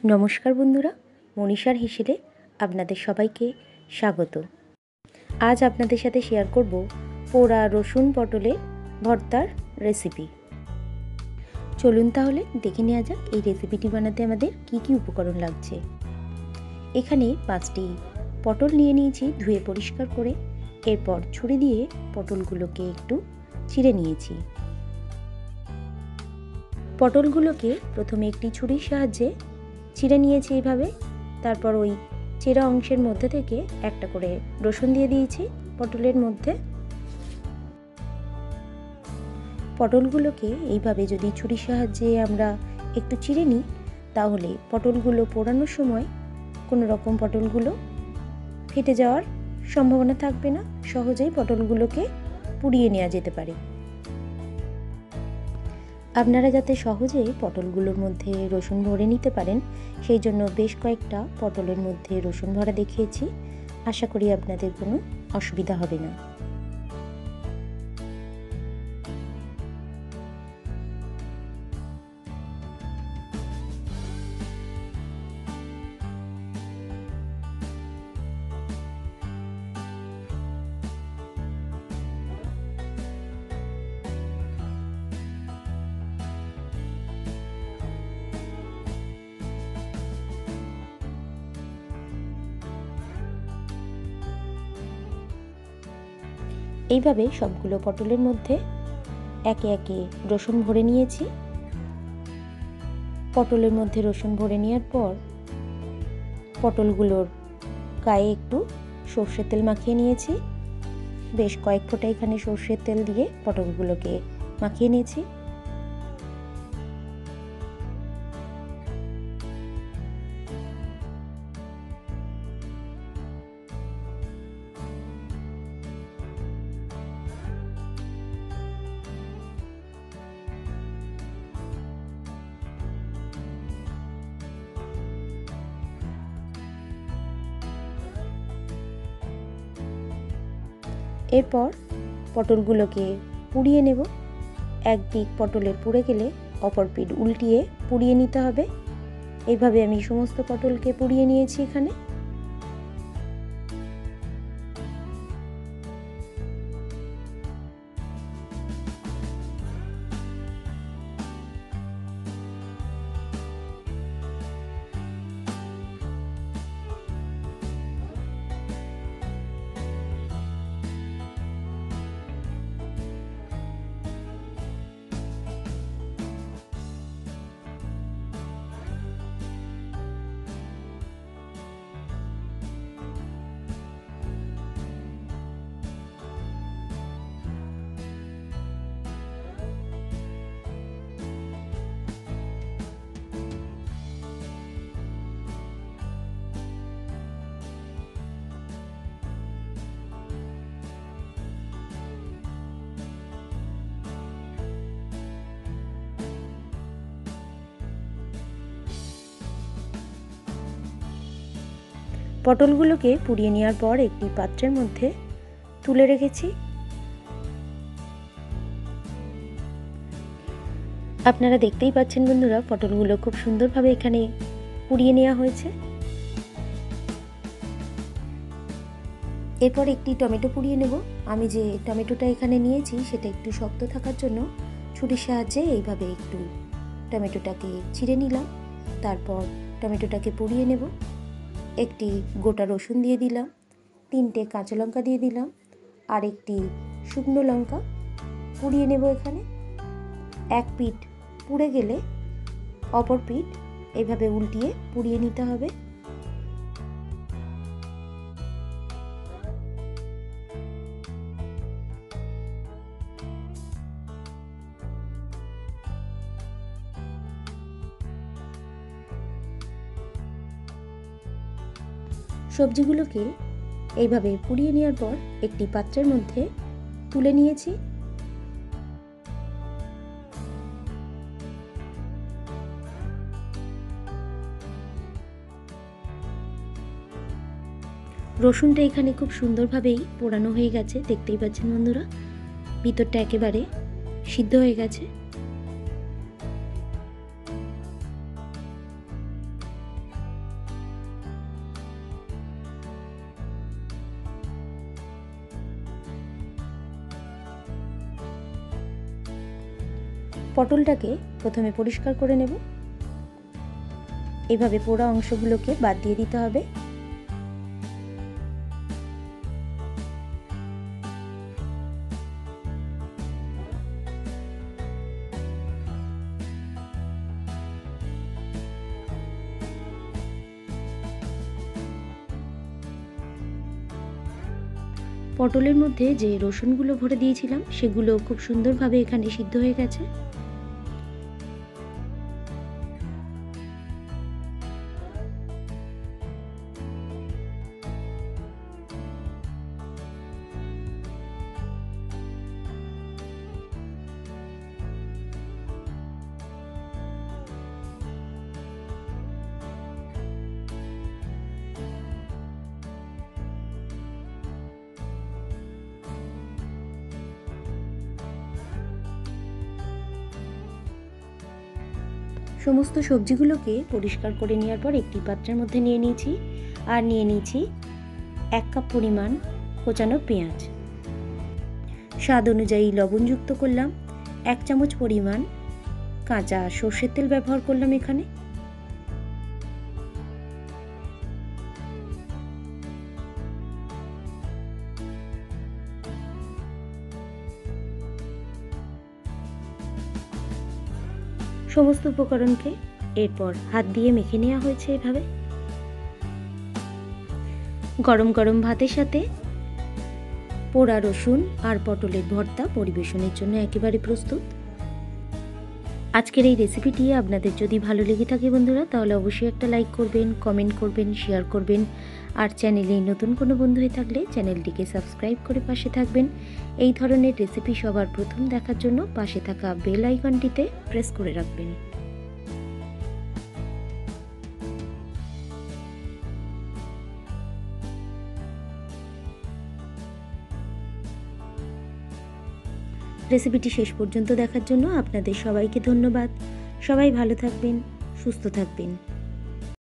নমস্কার বন্ধুরা, মনীষার হিসেবে আপনাদের সবাইকে স্বাগত। আজ আপনাদের সাথে শেয়ার করব পোড়া রসুন পটলের ভর্তার রেসিপি। চলুন তাহলে দেখে নেওয়া যাক এই রেসিপিটি বানাতে আমাদের কি কি উপকরণ লাগছে। এখানে 5টি পটল নিয়ে নিয়েছি ধুয়ে পরিষ্কার করে। এরপর ছুরি দিয়ে পটলগুলোকে একটু চিড়ে নিয়েছি। পটলগুলোকে প্রথমে একটি ছুরির সাহায্যে চিড়ে নিয়েছি এইভাবে। তারপর ওই চেরা অংশের মধ্যে থেকে একটা করে রসুন দিয়ে দিয়েছি পটলের মধ্যে। পটলগুলোকে এইভাবে যদি ছুরির সাহায্যে আমরা একটু চিড়ে নিই, তাহলে পটলগুলো পোড়ানোর সময় কোনো রকম পটলগুলো ফেটে যাওয়ার সম্ভাবনা থাকবে না, সহজেই পটলগুলোকে পুড়িয়ে নেওয়া যেতে পারে। আপনারা যাতে সহজে পটলগুলোর মধ্যে রসুন ভরে নিতে পারেন, সেই জন্য বেশ কয়েকটা পটলের মধ্যে রসুন ভরা দেখিয়েছি। আশা করি আপনাদের কোনো অসুবিধা হবে না। এইভাবে সবগুলো পটলের মধ্যে একে একে রসুন ভরে নিয়েছি। পটলের মধ্যে রসুন ভরে নেওয়ার পর পটলগুলোর গায়ে একটু সর্ষের তেল মাখিয়ে নিয়েছি। বেশ কয়েক ফোঁটা এখানে সর্ষের তেল দিয়ে পটলগুলোকে মাখিয়ে নিয়েছি। এরপর পটলগুলোকে পুড়িয়ে নেব। একদিক পটলের পুড়ে গেলে অপর পিঠ উল্টিয়ে পুড়িয়ে নিতে হবে। এইভাবে আমি সমস্ত পটলকে পুড়িয়ে নিয়েছি এখানে। পটলগুলোকে পুড়িয়ে নেওয়ার পর একটি পাত্রের মধ্যে তুলে রেখেছি। আপনারা দেখতেই পাচ্ছেন বন্ধুরা, পটলগুলো খুব সুন্দরভাবে এখানে পুড়িয়ে নেওয়া হয়েছে। এরপর একটি টমেটো পুড়িয়ে নেব। আমি যে টমেটোটা এখানে নিয়েছি সেটা একটু শক্ত থাকার জন্য ছুরির সাহায্যে এইভাবে একটু টমেটোটাকে চিড়ে নিলাম। তারপর টমেটোটাকে পুড়িয়ে নেব। একটি গোটা রসুন দিয়ে দিলাম, 3টে কাঁচা লঙ্কা দিয়ে দিলাম, আর একটি শুকনো লঙ্কা পুড়িয়ে নেব এখানে। এক পিঠ পুড়ে গেলে অপর পিঠ এইভাবে উল্টিয়ে পুড়িয়ে নিতে হবে। সবজিগুলোকে এইভাবে পুড়িয়ে নেওয়ার পর একটি পাত্রের মধ্যে তুলে নিয়েছি। রসুনটা এখানে খুব সুন্দরভাবেই পোড়ানো হয়ে গেছে, দেখতেই পাচ্ছেন বন্ধুরা। ভিতরটা একেবারে সিদ্ধ হয়ে গেছে। পটলটাকে প্রথমে পরিষ্কার করে নেব। এভাবে পোড়া অংশগুলোকে বাদ দিয়ে দিতে হবে। পটলের মধ্যে যে রসুনগুলো ভরে দিয়েছিলাম সেগুলো খুব সুন্দরভাবে এখানে সিদ্ধ হয়ে গেছে। সমস্ত সবজিগুলোকে পরিষ্কার করে নেওয়ার পর একটি পাত্রের মধ্যে নিয়ে নিয়েছি। আর নিয়ে নিয়েছি 1 কাপ পরিমাণ কোচানো পেঁয়াজ। স্বাদ অনুযায়ী লবণ যুক্ত করলাম। 1 চামচ পরিমাণ কাঁচা সর্ষের তেল ব্যবহার করলাম এখানে। সমস্ত উপকরণকে এরপর হাত দিয়ে মেখে নেওয়া হয়েছে এভাবে। গরম গরম ভাতের সাথে পোড়া রসুন আর পটলের ভর্তা পরিবেশনের জন্য একেবারে প্রস্তুত। আজকের এই রেসিপিটি আপনাদের যদি ভালো লেগে থাকে বন্ধুরা, তাহলে অবশ্যই একটা লাইক করবেন, কমেন্ট করবেন, শেয়ার করবেন। আর চ্যানেলে নতুন কোনো বন্ধু হয়ে থাকলে চ্যানেলটিকে সাবস্ক্রাইব করে পাশে থাকবেন। এই ধরনের রেসিপি সবার প্রথম দেখার জন্য পাশে থাকা বেল আইকনটিতে প্রেস করে রাখবেন। রেসিপিটি শেষ পর্যন্ত দেখার জন্য আপনাদের সবাইকে ধন্যবাদ। সবাই ভালো থাকবেন, সুস্থ থাকবেন।